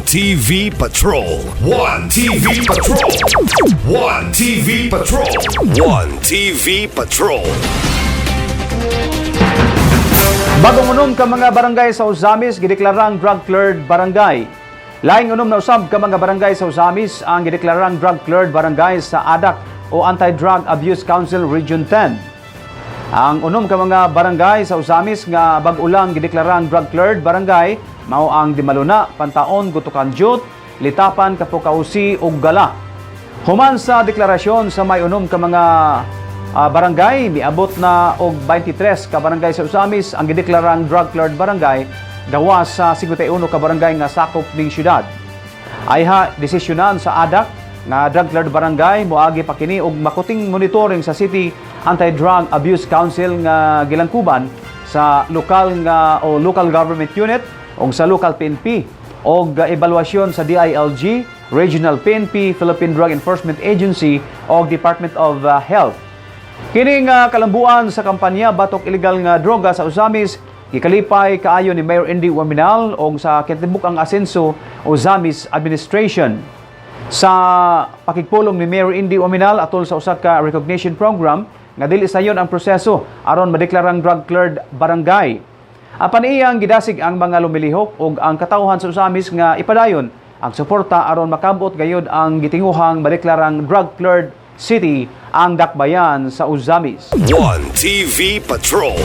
TV Patrol. One TV Patrol. One TV Patrol. One TV Patrol. Bagong unom ka mga barangay sa Ozamis, gideklarang drug-cleared barangay. Laing unom na usab ka mga barangay sa Ozamis ang gideklarang drug-cleared barangay sa ADAC o Anti-Drug Abuse Council Region 10. Ang unom ka mga barangay sa Ozamis nga bag-ulang gideklarang drug-cleared barangay mao ang Dimaluna, Pantaon, Gutukanjut, Litapan, Kapukausi ug Gala. Human sa deklarasyon sa may unom ka mga barangay, miabot na og 23 ka barangay sa Ozamis ang gideklarang drug-cleared barangay gawas sa 51 ka barangay nga sakop ning syudad. Ayha desisyonan sa ADAC nga drug-cleared barangay moagi pa kini og makuting monitoring sa City Anti-Drug Abuse Council nga gilangkuban sa lokal nga o local government unit o sa local PNP o evaluasyon sa DILG, Regional PNP, Philippine Drug Enforcement Agency o Department of Health. Kining kalambuan sa kampanya batok illegal nga droga sa Ozamis gikalipay kaayo ni Mayor Indy Waminal o sa kitibuk ang asenso Ozamis Administration. Sa pakigpulong ni Mayor Indy Waminal atol sa usa ka recognition program nga dili sayon ang proseso aron madeklarang drug-cleared barangay. Apan iyang gidasig ang mga lumilihok ug ang katawhan sa Ozamis nga ipadayon ang suporta aron makabot gayud ang gitinguhang madeklarang drug-cleared city ang dakbayan sa Ozamis. One TV Patrol.